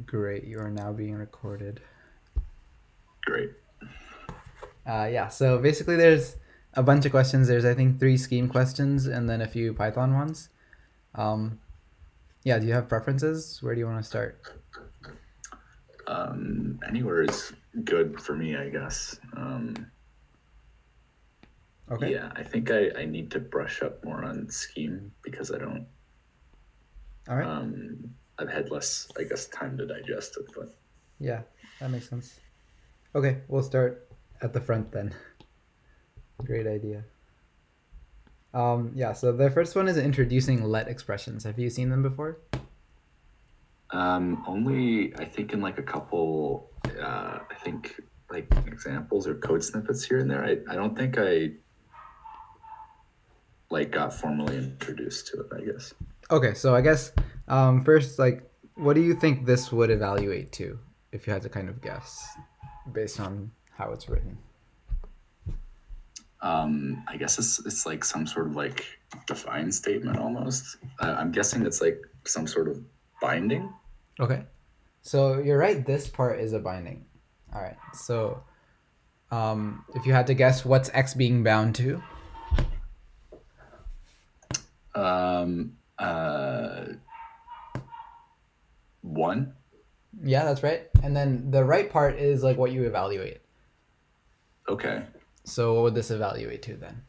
Great, you are now being recorded. Great. Yeah, so basically there's a bunch of questions. There's, I think, 3 scheme questions and then a few Python ones. Yeah, do you have preferences? Where do you want to start? Anywhere is good for me, I guess. Okay. Yeah, I think I need to brush up more on scheme because I don't. All right. I've had less, I guess, time to digest it. But Yeah, that makes sense. Okay, we'll start at the front then. Great idea. Yeah, so the first one is introducing let expressions. Have you seen them before? only I think in like a couple, I think like examples or code snippets here and there. I don't think I like got formally introduced to it, I guess. Okay, so I guess first, like, what do you think this would evaluate to, if you had to kind of guess, based on how it's written? I guess it's like some sort of like define statement almost. I'm guessing it's like some sort of binding. Okay. So you're right, this part is a binding. All right. So if you had to guess what's x being bound to? Um, one. Yeah, that's right. And then the right part is like what you evaluate. Okay. So what would this evaluate to then?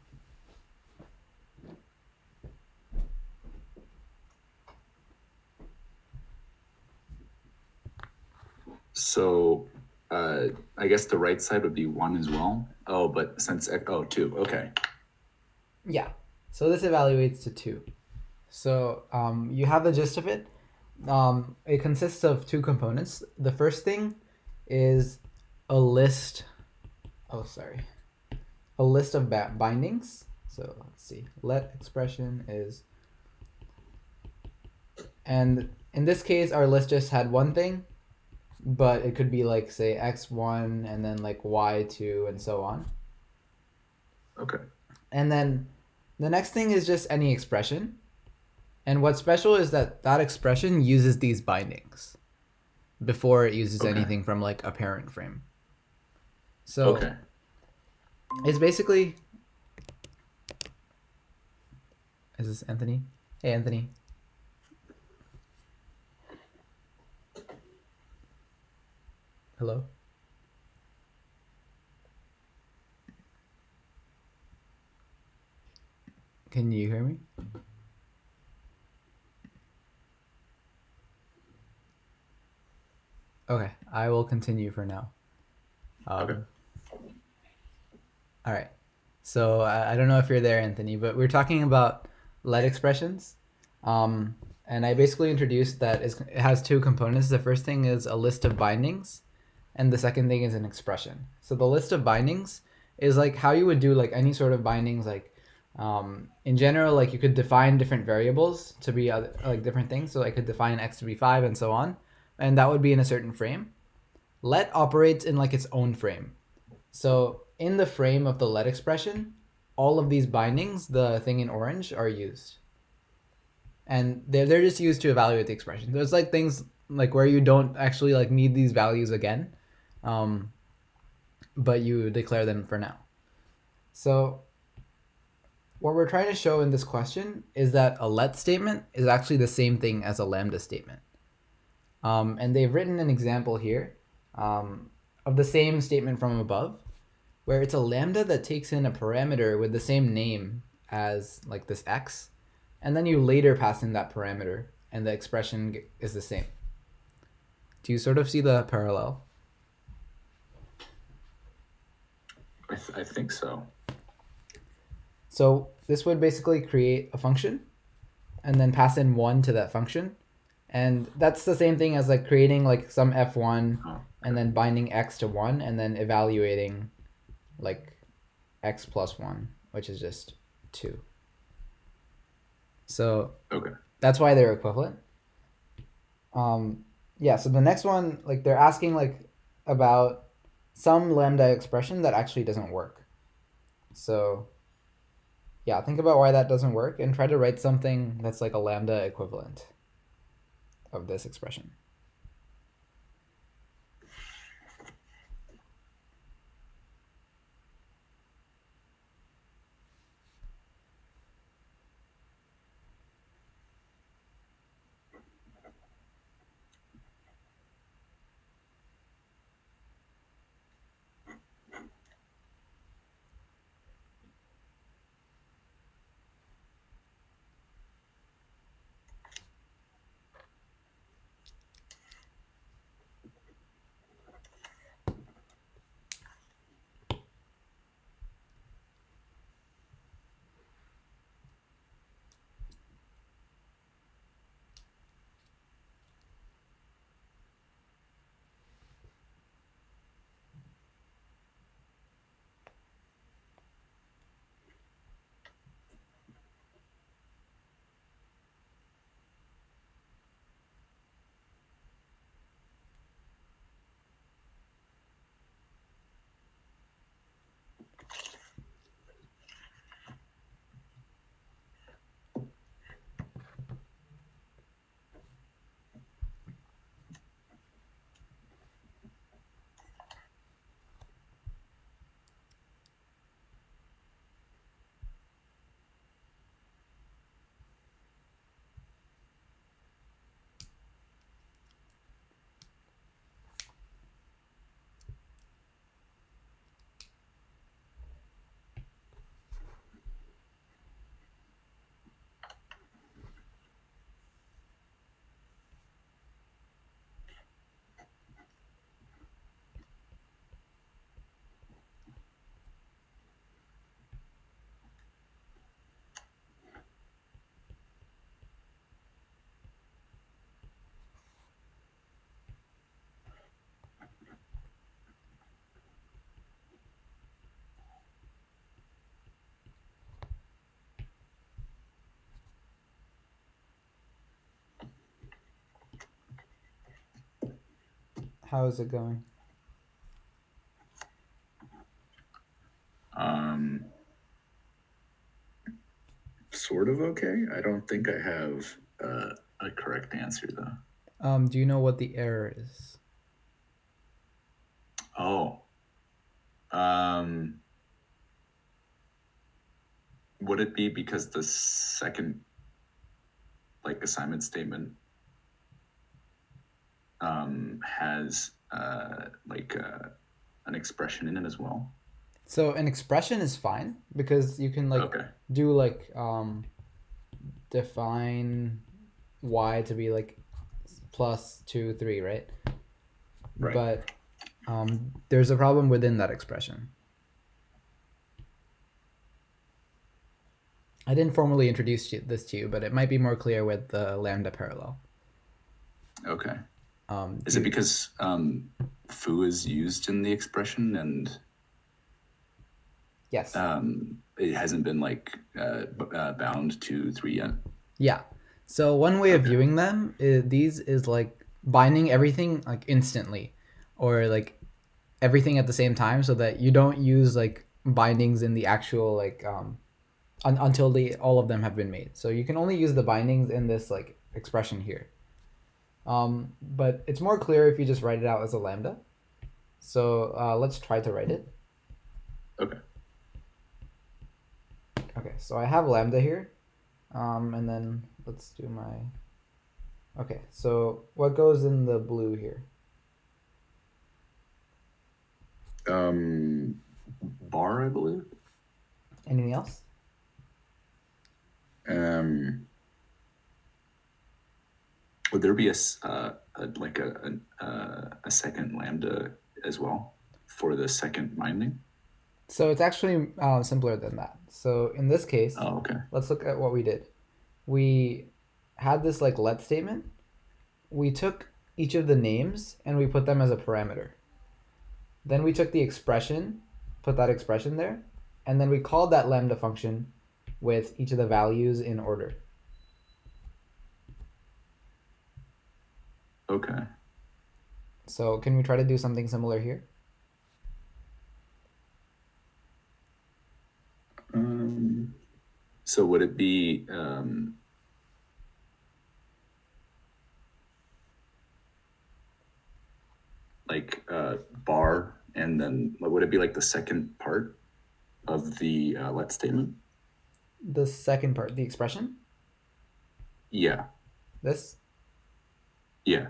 So, I guess the right side would be one as well. Oh, but since two. Okay. Yeah. So this evaluates to 2. So you have the gist of it. It consists of 2 components. The first thing is a list. Oh, sorry. A list of bindings. So let's see. Let expression is. And in this case, our list just had one thing, but it could be like, say, x1 and then like y2 and so on. Okay. And then the next thing is just any expression. And what's special is that that expression uses these bindings before it uses Okay. anything from like a parent frame. So Okay. it's basically. Is this Anthony? Hey, Anthony. Hello? Can you hear me? Okay, I will continue for now. Okay. All right. So I don't know if you're there, Anthony, but we're talking about let expressions. And I basically introduced that it has 2 components. The first thing is a list of bindings, and the second thing is an expression. So the list of bindings is like how you would do like any sort of bindings. Like in general, like you could define different variables to be like different things. So I could define x to be 5 and so on, and that would be in a certain frame. Let operates in like its own frame. So in the frame of the let expression, all of these bindings, the thing in orange, are used. And they're just used to evaluate the expression. So it's like things like where you don't actually like need these values again, um, but you declare them for now. So what we're trying to show in this question is that a let statement is actually the same thing as a lambda statement. And they've written an example here of the same statement from above, where it's a lambda that takes in a parameter with the same name as like this x, and then you later pass in that parameter, and the expression is the same. Do you sort of see the parallel? I think so. So this would basically create a function, and then pass in 1 to that function, and that's the same thing as like creating like some f1 Oh, and okay. then binding x to 1 and then evaluating like x plus 1, which is just 2. So Okay. that's why they're equivalent. Yeah, so the next one, like they're asking like about some lambda expression that actually doesn't work. So yeah, think about why that doesn't work and try to write something that's like a lambda equivalent of this expression. How is it going? Um, sort of okay. I don't think I have a correct answer though. Do you know what the error is? Oh, um, would it be because the second like assignment statement has an expression in it as well? So an expression is fine because you can like Okay, do like define y to be like plus 2 3, right? right. But there's a problem within that expression. I didn't formally introduce this to you, but it might be more clear with the lambda parallel. Okay. Is Do it you, because foo is used in the expression and yes. it hasn't been bound to three yet? Yeah. So one way of Okay. viewing them is these is like binding everything like instantly, or like everything at the same time, so that you don't use like bindings in the actual like until the all of them have been made. So you can only use the bindings in this like expression here. But it's more clear if you just write it out as a lambda. So let's try to write it. Okay. Okay, so I have lambda here, and then let's do my. Okay, so what goes in the blue here? Bar, I believe. Anything else? Um, would there be a second lambda as well for the second binding? So it's actually simpler than that. So in this case, Oh, okay. let's look at what we did. We had this like let statement. We took each of the names and we put them as a parameter. Then we took the expression, put that expression there, and then we called that lambda function with each of the values in order. Okay. So can we try to do something similar here? So would it be bar, and then would it be like the second part of the let statement? The second part, the expression, Yeah. this. Yeah.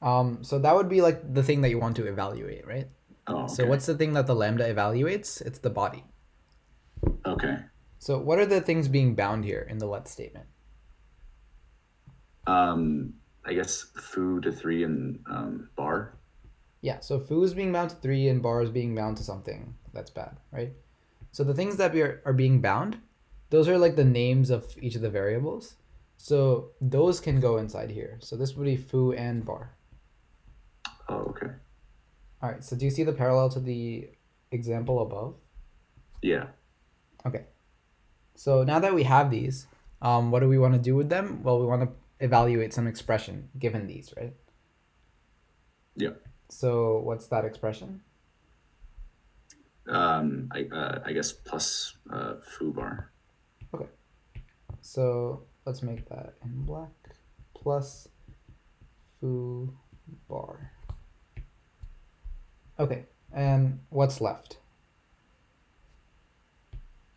So that would be like the thing that you want to evaluate, right? Oh, So okay. what's the thing that the lambda evaluates? It's the body. Okay. So what are the things being bound here in the let statement? I guess foo to three and bar. Yeah, so foo is being bound to 3 and bar is being bound to something that's bad, right? So the things that are being bound, those are like the names of each of the variables. So those can go inside here. So this would be foo and bar. Oh, okay. All right, so do you see the parallel to the example above? Yeah. Okay. So now that we have these, what do we want to do with them? Well, we want to evaluate some expression given these, right? Yeah. So what's that expression? I guess plus foo bar. Okay. So let's make that in black plus foo bar. Okay, and what's left?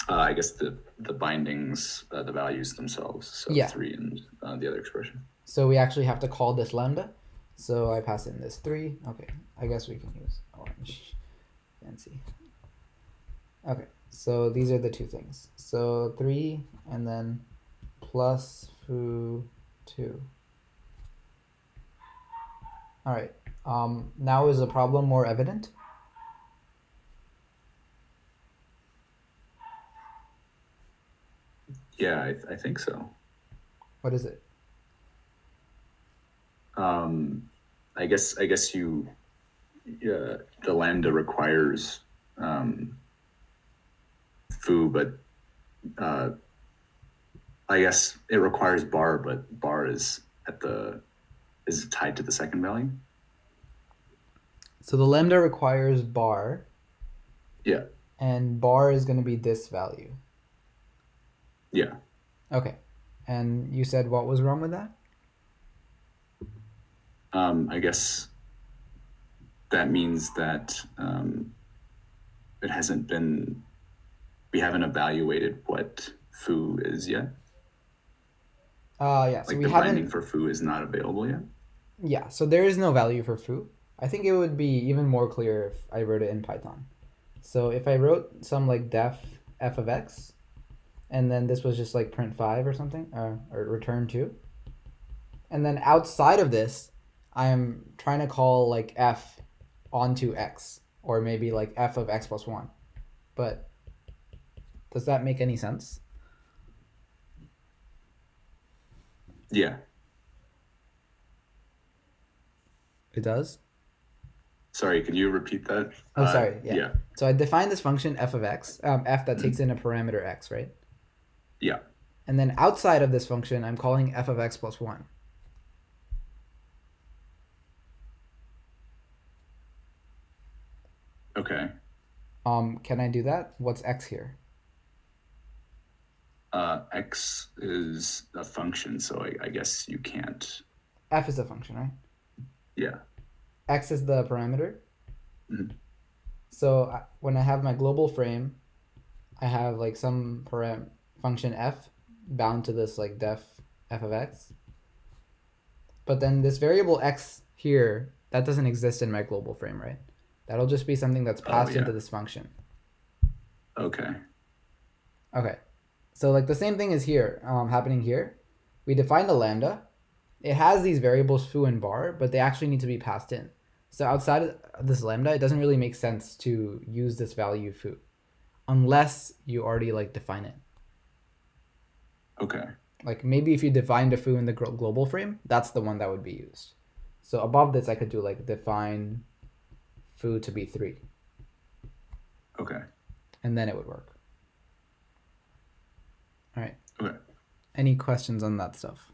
I guess the bindings, the values themselves. So Yeah, three and the other expression. so we actually have to call this lambda. So I pass in this 3. Okay, I guess we can use orange. Fancy. Okay, so these are the two things. So 3 and then plus foo 2. All right. Now is the problem more evident? Yeah, I think so. What is it? I guess the lambda requires foo, but uh, I guess it requires bar, but bar is tied to the second value. So the lambda requires bar, Yeah. and bar is going to be this value. Yeah. Okay. And you said what was wrong with that? I guess that means that it hasn't been, we haven't evaluated what foo is yet. Yeah. So Like we the binding haven't. for foo is not available yet. Yeah. So there is no value for foo. I think it would be even more clear if I wrote it in Python. So if I wrote some like def f of x, and then this was just like print 5 or something, or return 2, and then outside of this, I'm trying to call like f onto x, or maybe like f of x plus 1. But does that make any sense? Yeah. It does. Sorry, could you repeat that? Oh, sorry. Yeah. Yeah. So I define this function f of x, f that takes Mhm. in a parameter x, right? Yeah. And then outside of this function, I'm calling f of x plus 1. Okay. Can I do that? What's x here? X is a function, so I guess you can't. F is a function, right? Yeah. X is the parameter. Mhm. So when I have my global frame, I have like some function f bound to this like def f of x. But then this variable x here, that doesn't exist in my global frame, right? That'll just be something that's Oh, passed into yeah. this function. Okay. Okay. So like the same thing is here, happening here. We defined a lambda. It has these variables foo and bar, but they actually need to be passed in. So outside of this lambda, it doesn't really make sense to use this value foo, unless you already like define it. Okay. Like maybe if you defined a foo in the global frame, that's the one that would be used. So above this, I could do like define foo to be 3, Okay. and then it would work. All right. Okay. Any questions on that stuff?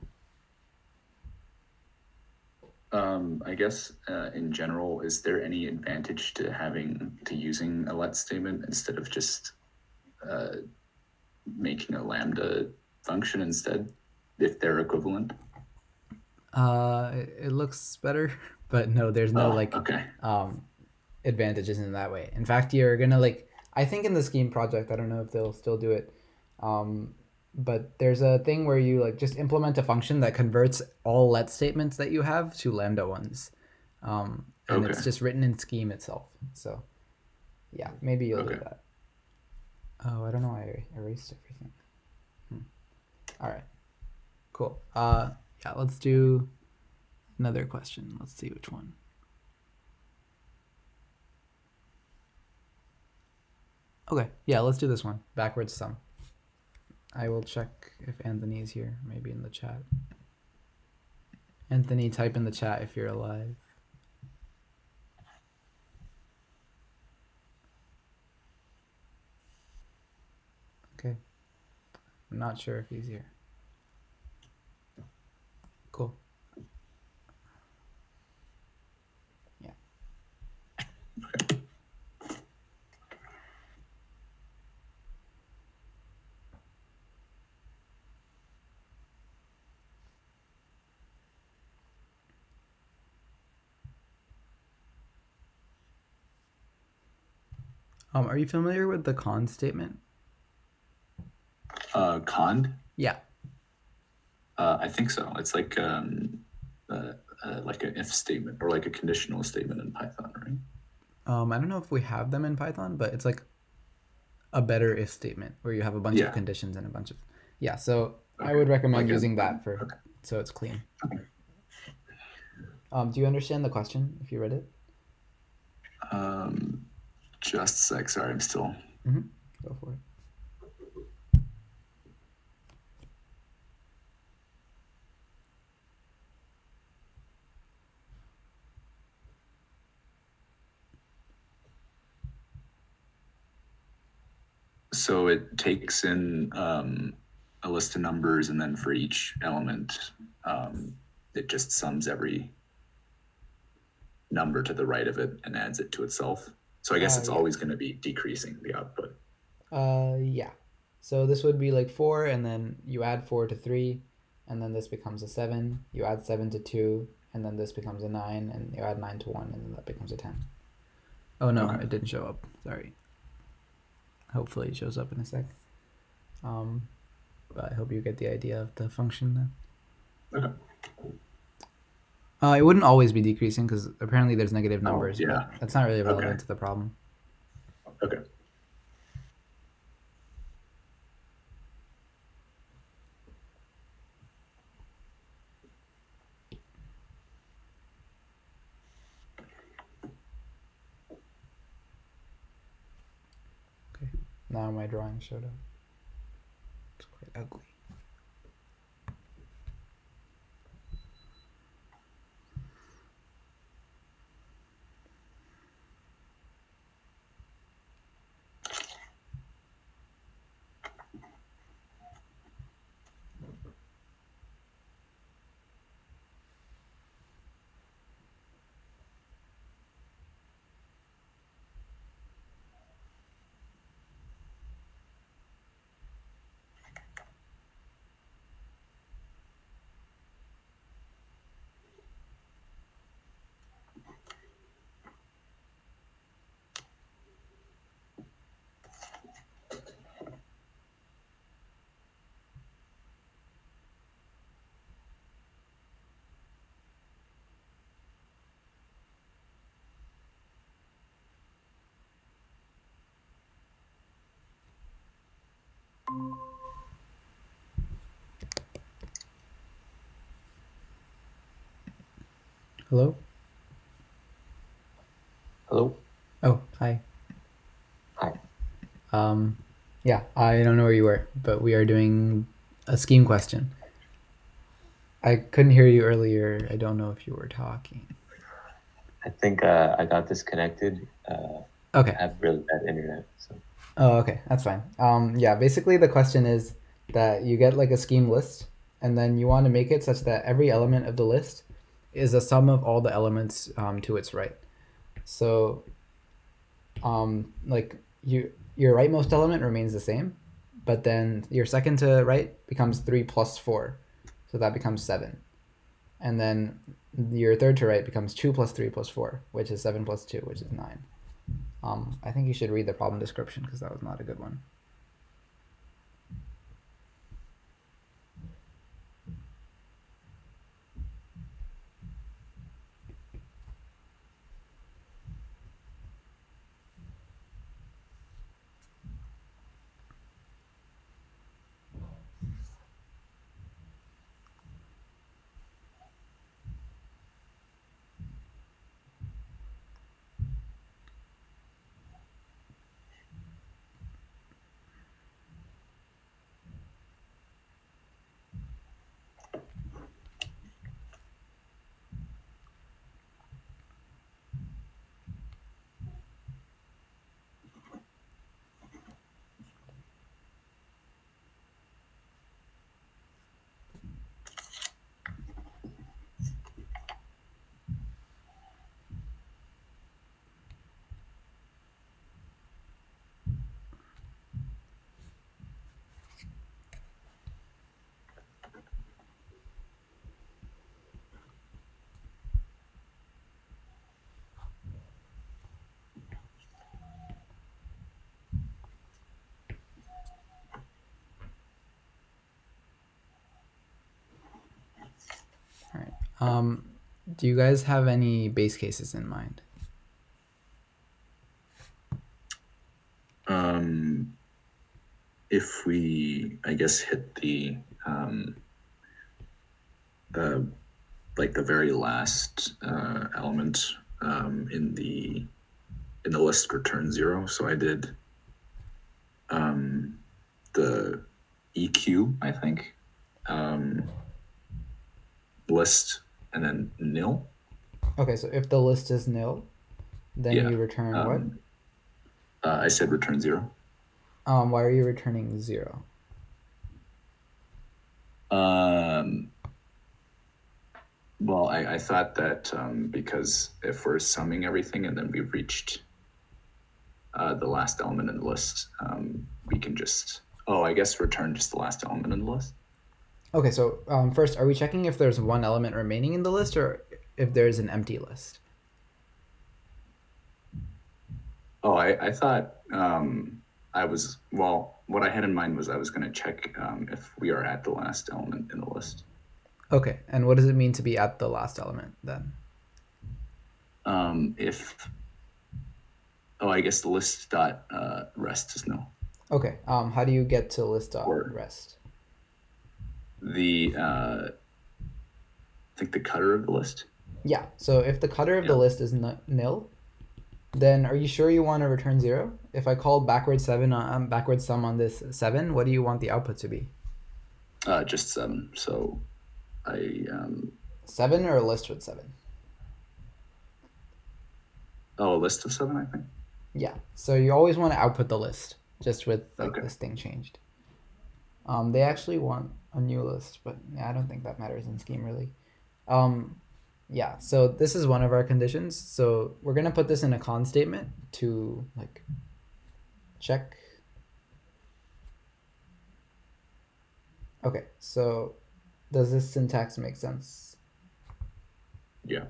I guess in general, is there any advantage to using a let statement instead of just making a lambda function instead, if they're equivalent? It looks better, but no, there's no Oh, like okay. advantages in that way. In fact, you're gonna like, I think in the scheme project, I don't know if they'll still do it, but there's a thing where you like just implement a function that converts all let statements that you have to lambda ones, and Okay. it's just written in scheme itself. So yeah, maybe you'll do Okay. that. Oh, I don't know. I erased everything. All right, cool. Yeah, let's do another question. Let's see which one. Okay, yeah, let's do this one. Backwards sum. I will check if Anthony is here, maybe in the chat. Anthony, type in the chat if you're alive. Okay. I'm not sure if he's here. Cool. Yeah. Are you familiar with the con statement? Cond? Yeah. I think so. It's like an if statement or like a conditional statement in Python, right? I don't know if we have them in Python, but it's like a better if statement where you have a bunch of Yeah. conditions and a bunch of, yeah. So I Okay. would recommend Like using that for, okay. so it's clean. Do you understand the question if you read it? Just a sec. Sorry, I'm still. Go for it. So it takes in a list of numbers, and then for each element, it just sums every number to the right of it and adds it to itself. So I guess it's Yeah. always going to be decreasing the output. Yeah. So this would be like 4, and then you add 4 to 3, and then this becomes a 7. You add 7 to 2, and then this becomes a 9, and you add 9 to 1, and then that becomes a 10. Oh no, Okay. it didn't show up. Sorry. Hopefully it shows up in a sec. But I hope you get the idea of the function then. Okay. It wouldn't always be decreasing because apparently there's negative numbers, yeah. but that's not really relevant Okay. to the problem. Okay. Okay, now my drawing showed up. It's quite ugly. Hello? Hello? Oh, hi. Hi. Yeah, I don't know where you were, but we are doing a scheme question. I couldn't hear you earlier. I don't know if you were talking. I think I got disconnected. Okay. I have really bad internet. So Oh, okay. That's fine. Yeah, basically the question is that you get like a scheme list, and then you want to make it such that every element of the list is a sum of all the elements to its right. So, like your rightmost element remains the same, but then your second to right becomes 3 plus 4, so that becomes 7. And then your third to right becomes 2 plus 3 plus 4, which is 7 plus 2, which is 9. I think you should read the problem description because that was not a good one. All right. Do you guys have any base cases in mind? If we, I guess, hit the like the very last element in the list return 0. So I did the EQ, I think, list, and then nil. Okay, so if the list is nil, then Yeah. you return what? I said return 0. Why are you returning 0? Well, I thought that because if we're summing everything and then we've reached the last element in the list, we can just, oh, I guess return just the last element in the list. Okay, so first, are we checking if there's one element remaining in the list or if there's an empty list? Oh, I thought what I had in mind was I was going to check if we are at the last element in the list. Okay, and what does it mean to be at the last element then? I guess the list dot rest is no. Okay, how do you get to list Or rest? I think the cutter of the list. Yeah, so if the cutter of the list is nil, then are you sure you want to return 0? If I call backwards sum on this 7, what do you want the output to be? Just 7. So I 7 or a list with 7? a list of 7, I think. Yeah, so you always want to output the list, just with this thing changed. They actually want a new list, but I don't think that matters in Scheme really. Yeah, so this is one of our conditions. So we're gonna put this in a con statement to like check. Okay, so does this syntax make sense? Yeah.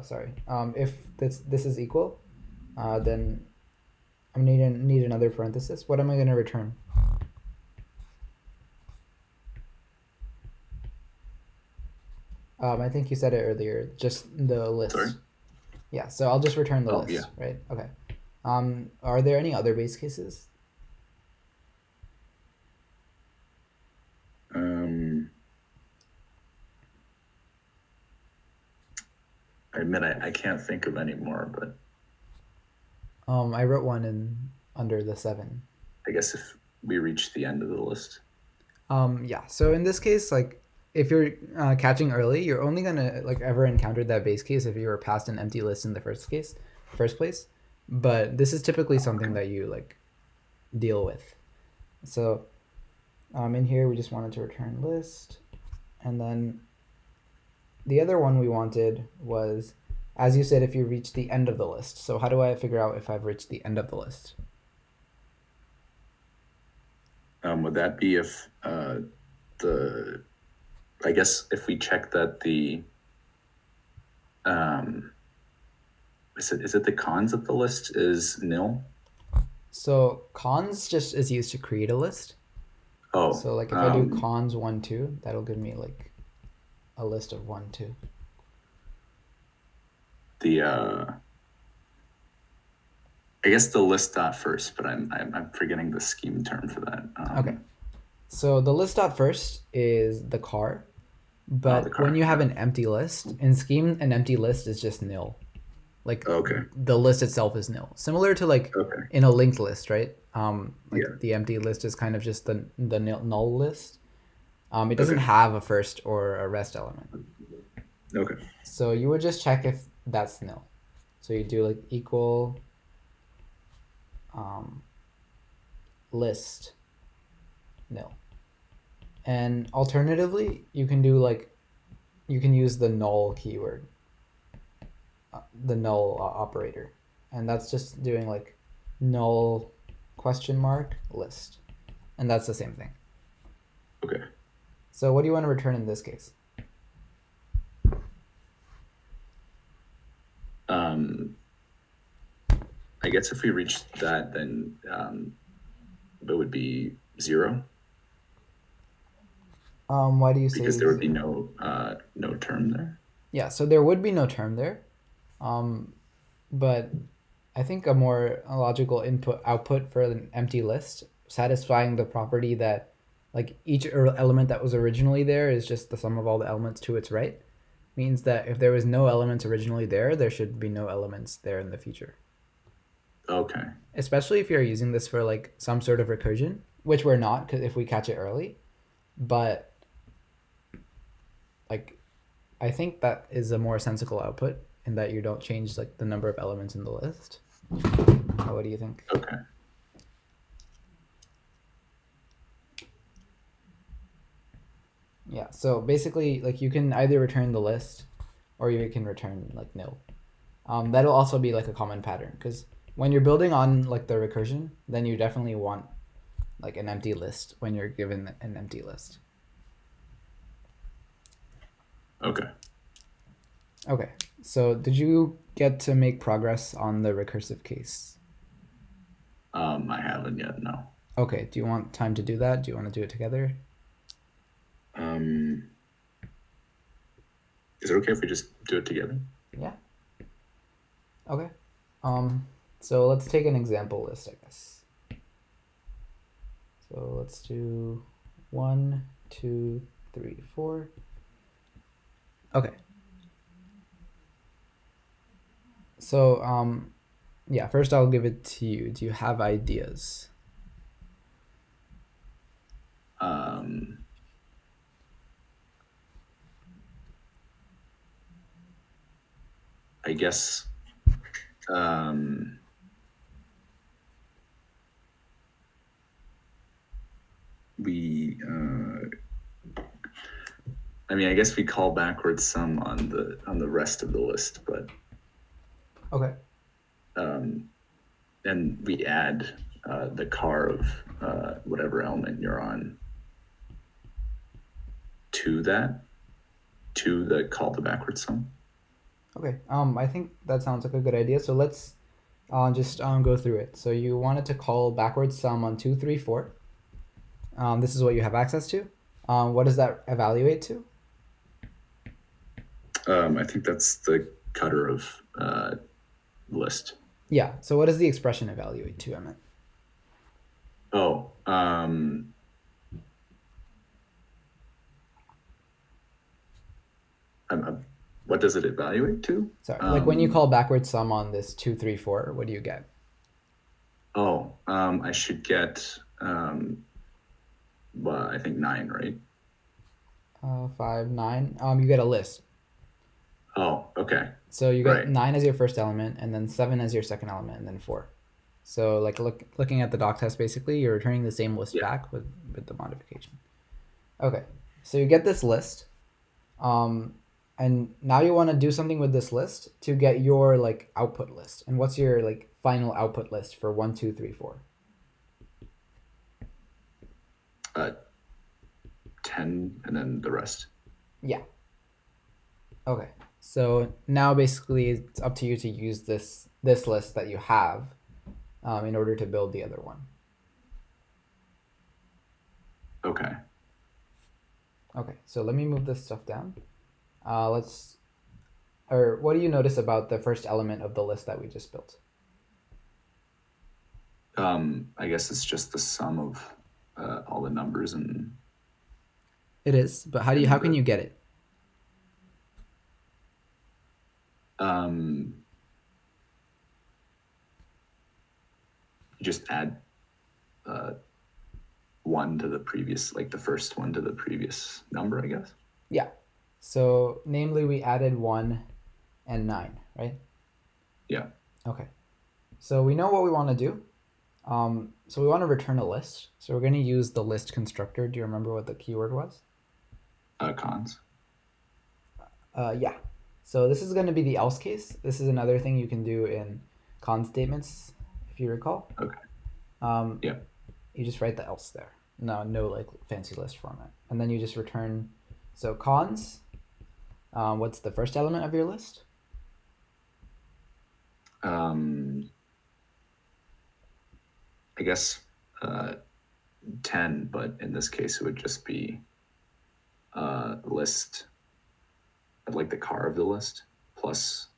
Sorry. If this is equal, then I'm gonna need another parenthesis. What am I gonna return? I think you said it earlier, just the list. Sorry? Yeah, so I'll just return the list, yeah. right? Okay. Are there any other base cases? I admit I can't think of any more, but I wrote one in under the 7. I guess if we reach the end of the list. Yeah, so in this case, like if you're catching early, you're only gonna like ever encounter that base case if you were past an empty list in the first place. But this is typically something that you like deal with. So in here we just wanted to return list, and then the other one we wanted was, as you said, if you reach the end of the list. So how do I figure out if I've reached the end of the list? Would that be if I guess if we check that is it the cons of the list is nil? So cons just is used to create a list. Oh. So like if I do cons 1, 2, that'll give me like a list of 1, 2. I guess the list dot first, but I'm forgetting the scheme term for that. Okay. So the list dot first is the car, but when you have an empty list in Scheme, an empty list is just nil. Like the list itself is nil. Similar to like in a linked list, right? The empty list is kind of just the null list. It doesn't have a first or a rest element. Okay. So you would just check if that's nil. So you do like equal list nil. And alternatively, you can do like, you can use the null keyword, the null operator. And that's just doing like null question mark list. And that's the same thing. Okay. So what do you want to return in this case? I guess if we reach that, then it would be 0. Why do you say? Because there would be no term there. Yeah, so there would be no term there, but I think a more logical output for an empty list, satisfying the property that like each element that was originally there is just the sum of all the elements to its right, means that if there was no elements originally there, there should be no elements there in the future. Okay. Especially if you're using this for like some sort of recursion, which we're not, because if we catch it early, but like I think that is a more sensible output in that you don't change like the number of elements in the list. What do you think? Okay. Yeah. So basically, like you can either return the list, or you can return like nil. That'll also be like a common pattern because when you're building on like the recursion, then you definitely want like an empty list when you're given an empty list. Okay. Okay. So did you get to make progress on the recursive case? I haven't yet. No. Okay. Do you want time to do that? Do you want to do it together? Is it okay if we just do it together? Yeah. Okay. So let's take an example list, I guess. So let's do 1, 2, 3, 4. Okay. So yeah, first I'll give it to you. Do you have ideas? I guess we I mean, I guess we call backwards sum on the rest of the list, but Okay. and we add the car of whatever element you're on to the call to backwards sum. Okay. I think that sounds like a good idea. So let's just go through it. So you wanted to call backwards sum on 2, 3, 4. This is what you have access to. What does that evaluate to? I think that's the cutter of list. Yeah. So what does the expression evaluate to, Emmett? Oh, what does it evaluate to? Sorry. Like when you call backwards sum on this 2, 3, 4, what do you get? Oh, I should get, well, I think 9, right? 5, 9. You get a list. Oh, okay. So you get Right. 9 as your first element, and then 7 as your second element, and then 4. So like looking at the doc test, basically you're returning the same list back with the modification. Okay, so you get this list, and now you want to do something with this list to get your like output list. And what's your like final output list for 1, 2, 3, 4? 10 and then the rest. Yeah. Okay. So now basically it's up to you to use this list that you have in order to build the other one. Okay. Okay. So let me move this stuff down. What do you notice about the first element of the list that we just built? I guess it's just the sum of all the numbers and. It is, but how can you get it? You just add 1 to the previous, like the first one to the previous number, I guess. Yeah. So namely, we added 1 and 9, right? Yeah. Okay. So we know what we want to do. So we want to return a list. So we're going to use the list constructor. Do you remember what the keyword was? Cons. Yeah. So this is going to be the else case. This is another thing you can do in con statements, if you recall. Okay. Yeah. You just write the else there. No like fancy list format. And then you just return. So cons. What's the first element of your list? I guess 10, but in this case it would just be list, like the car of the list, plus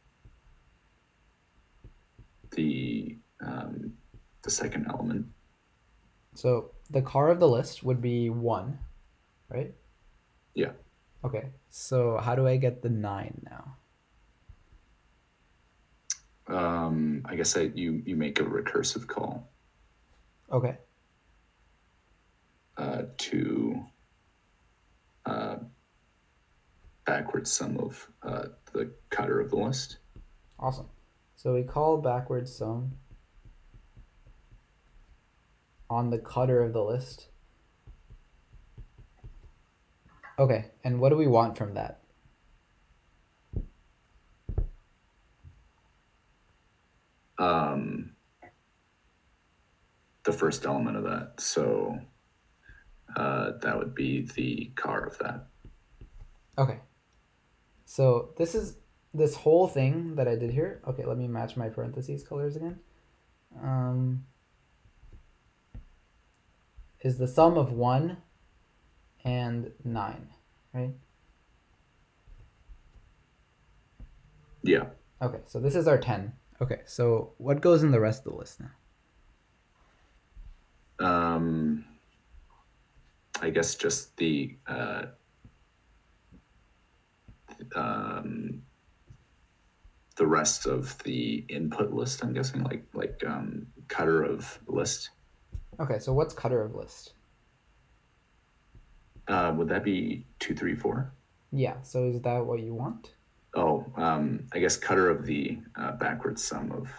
the second element. So the car of the list would be 1, right? Yeah. Okay. So how do I get the 9 now? I guess you make a recursive call. Okay. To backwards sum of the cutter of the list. Awesome. So we call backwards sum on the cutter of the list. Okay, and what do we want from that? The first element of that. So that would be the car of that. Okay. So this whole thing that I did here. Okay, let me match my parentheses colors again. Is the sum of 1 and 9, right? Yeah. Okay, so this is our 10. Okay, so what goes in the rest of the list now? I guess just um, the rest of the input list. I'm guessing like cutter of list. Okay, so what's cutter of list? Would that be 2, 3, 4? Yeah, so is that what you want? Oh, I guess cutter of the backwards sum of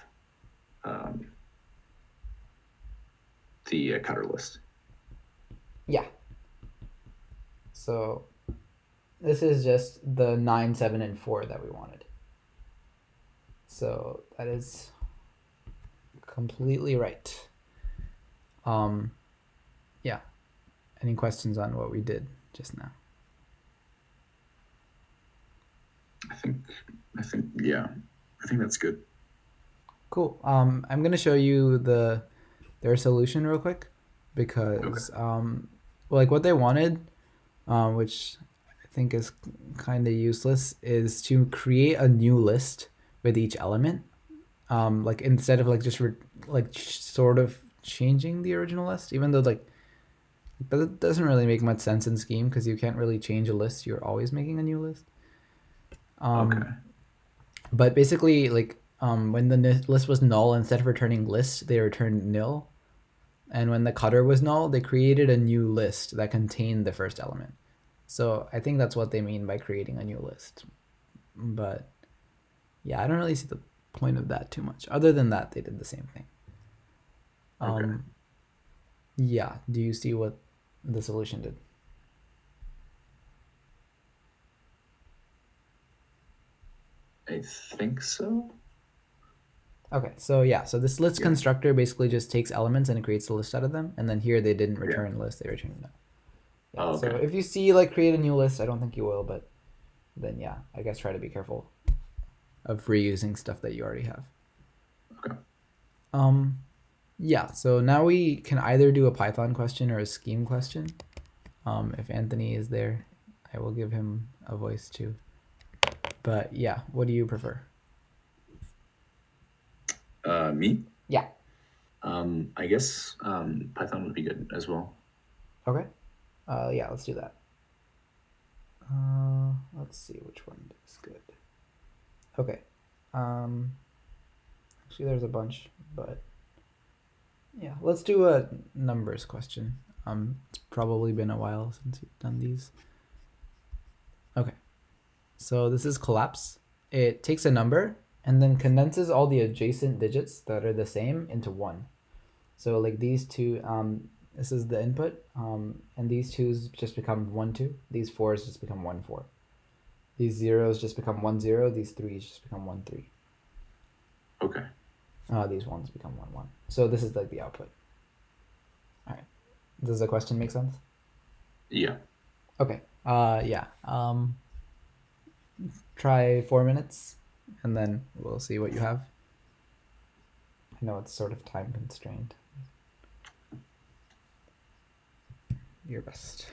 the cutter list. Yeah. So this is just the 9, 7, and 4 that we wanted. So that is completely right. Yeah. Any questions on what we did just now? I think yeah. I think that's good. Cool. I'm gonna show you their solution real quick because like what they wanted, which I think is kind of useless, is to create a new list with each element. Like instead of like just sort of changing the original list, even though like that doesn't really make much sense in Scheme because you can't really change a list. You're always making a new list. Okay. But basically, like when the list was null, instead of returning list, they returned nil. And when the cutter was null, they created a new list that contained the first element. So I think that's what they mean by creating a new list. But yeah, I don't really see the point of that too much. Other than that, they did the same thing. Okay. Yeah. Do you see what the solution did? I think so. Okay, so yeah, so this list constructor basically just takes elements and it creates a list out of them. And then here they didn't return list, they returned no. Yeah, Oh, okay. so if you see like create a new list, I don't think you will, but then yeah, I guess try to be careful of reusing stuff that you already have. Okay. Yeah, so now we can either do a Python question or a scheme question. If Anthony is there, I will give him a voice too. But yeah, what do you prefer? Me? Yeah. I guess Python would be good as well. Okay. Yeah, let's do that. Let's see which one is good. Okay. Actually, there's a bunch, but yeah, let's do a numbers question. It's probably been a while since we've done these. Okay. So this is collapse. It takes a number and then condenses all the adjacent digits that are the same into one. So like these two, this is the input, and these twos just become 1, 2. These fours just become 1, 4. These zeros just become 1, 0. These threes just become 1, 3. Okay. These ones become 1, 1. So this is like the output. All right. Does the question make sense? Yeah. Okay. Yeah. Try 4 minutes, and then we'll see what you have. I know it's sort of time constrained. Your best.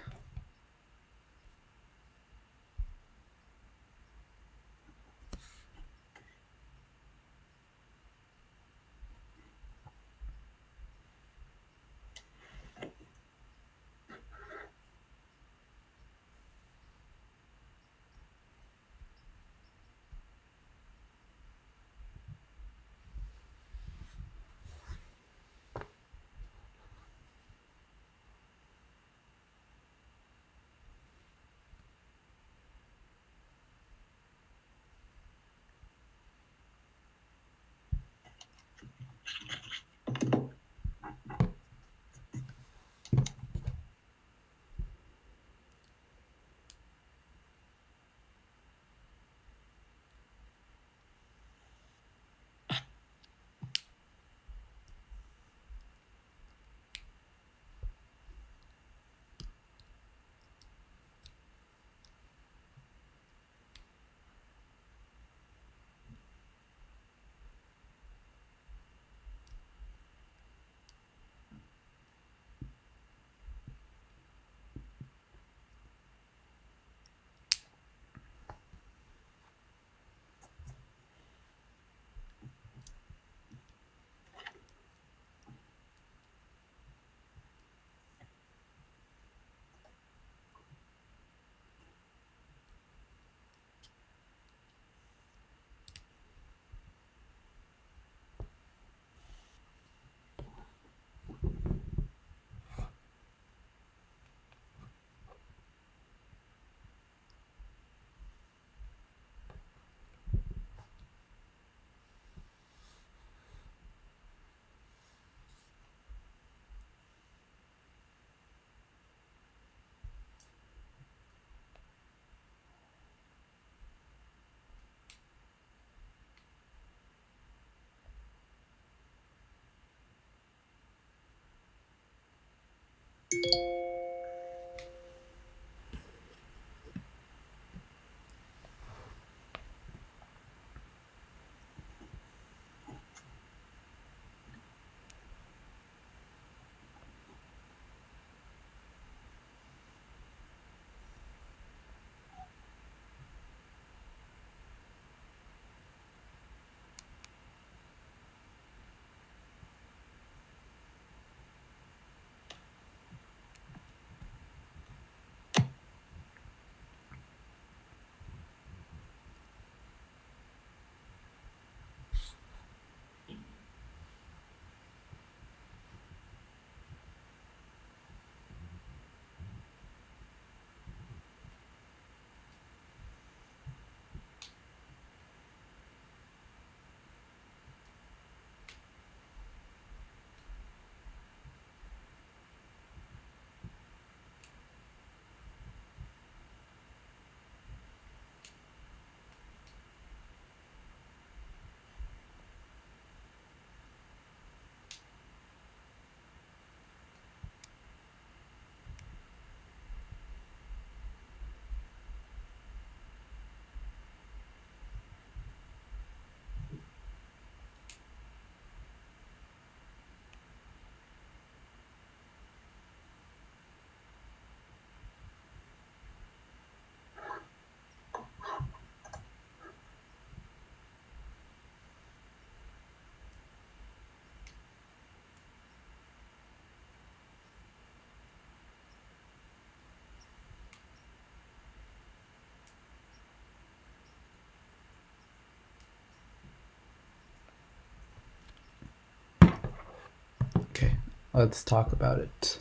Okay, let's talk about it.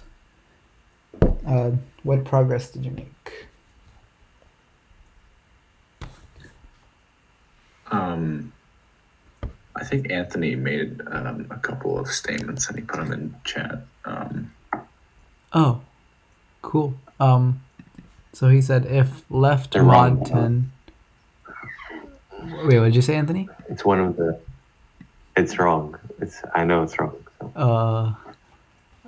What progress did you make? I think Anthony made a couple of statements and he put them in chat. Oh, cool. So he said if left They're mod wrong. 10. Wait, what did you say, Anthony? It's one of the. It's wrong. I know it's wrong. So.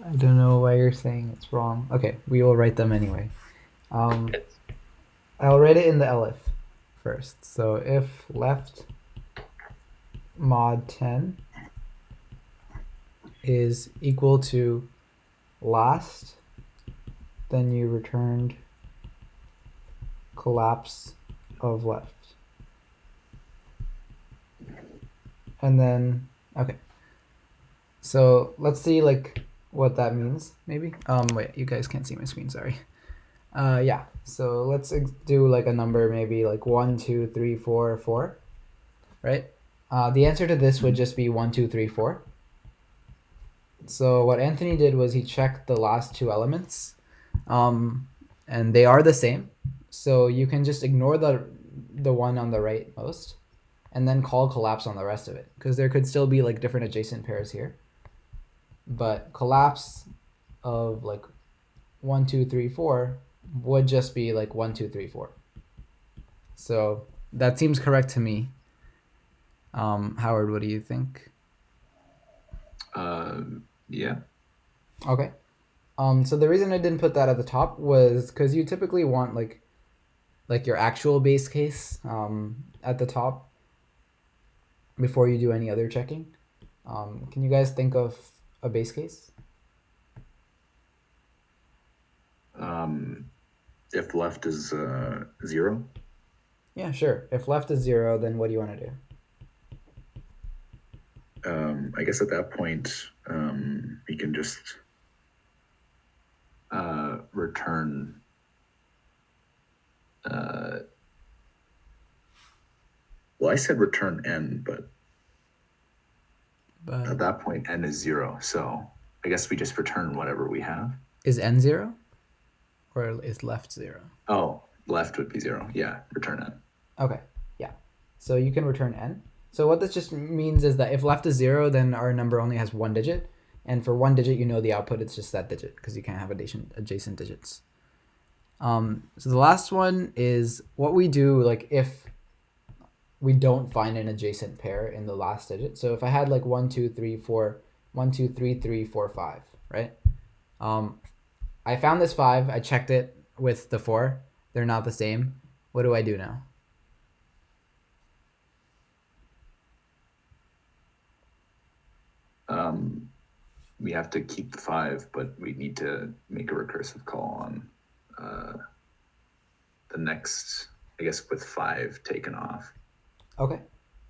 I don't know why you're saying it's wrong. Okay, we will write them anyway. I'll write it in the elif first. So if left mod 10 is equal to last, then you returned collapse of left. And then, okay. So let's see like what that means, maybe. Wait, you guys can't see my screen, sorry. Yeah, so let's do like a number, maybe like 1, 2, 3, 4, 4, right? The answer to this would just be 1, 2, 3, 4. So what Anthony did was he checked the last two elements, and they are the same. So you can just ignore the one on the right most, and then call collapse on the rest of it, because there could still be like different adjacent pairs here. But collapse of like 1, 2, 3, 4 would just be like 1, 2, 3, 4. So that seems correct to me. Howard, what do you think? Yeah. Okay. So the reason I didn't put that at the top was because you typically want like your actual base case at the top before you do any other checking. Can you guys think of a base case? If left is 0. Yeah, sure. If left is 0, then what do you want to do? I guess at that point, we can just return. Well, I said return n, but at that point, n is 0. So I guess we just return whatever we have. Is n 0? Or is left 0? Oh, left would be 0. Yeah, return n. Okay, yeah. So you can return n. So what this just means is that if left is 0, then our number only has one digit. And for one digit, you know the output, it's just that digit, because you can't have adjacent digits. So the last one is what we do like if we don't find an adjacent pair in the last digit. So if I had like 1, 2, 3, 4, 1, 2, 3, 3, 4, 5, right? I found this 5. I checked it with the 4. They're not the same. What do I do now? We have to keep the 5, but we need to make a recursive call on the next, I guess, with 5 taken off. Okay.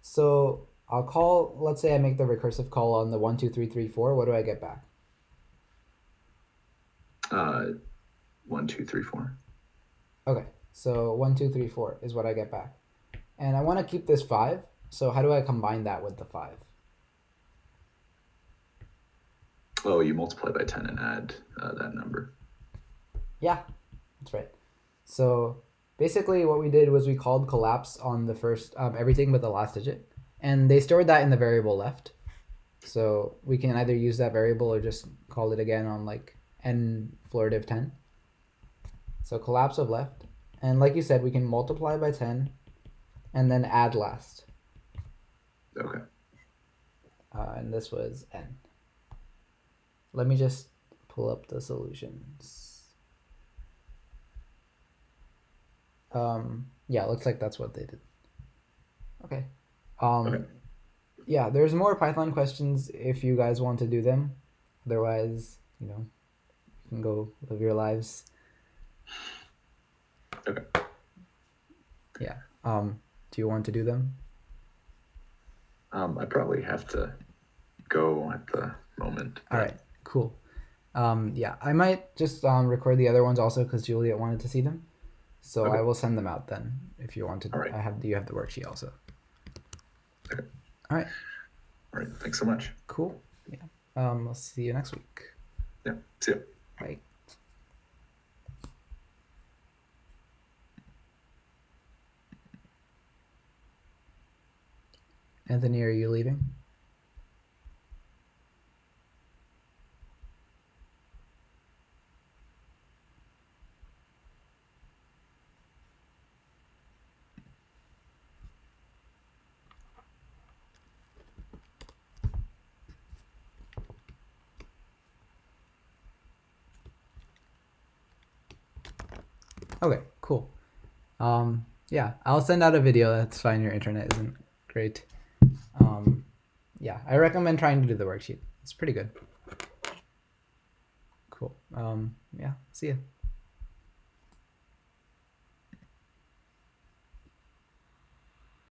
So I'll call, let's say I make the recursive call on the 1, 2, 3, 3, 4. What do I get back? 1, 2, 3, 4. Okay. So 1, 2, 3, 4 is what I get back. And I want to keep this 5. So how do I combine that with the 5? Oh, you multiply by 10 and add that number. Yeah, that's right. So basically what we did was we called collapse on the first, everything but the last digit. And they stored that in the variable left. So we can either use that variable or just call it again on like n florative 10. So collapse of left. And like you said, we can multiply by 10 and then add last. Okay. And this was n. Let me just pull up the solutions. Yeah, looks like that's what they did. Okay. Okay. Yeah, there's more Python questions if you guys want to do them. Otherwise, you can go live your lives. Okay. Yeah. Do you want to do them? I probably have to go at the moment. All right, cool. Yeah, I might just record the other ones also because Juliet wanted to see them. So Okay. I will send them out then if you want to. All right. You have the worksheet also. Okay. All right. All right. Thanks so much. Cool. Yeah. I'll see you next week. Yeah. See ya. Bye. Anthony, are you leaving? Okay, cool. Yeah, I'll send out a video. That's fine. Your internet isn't great. Yeah, I recommend trying to do the worksheet. It's pretty good. Cool. Yeah, see ya.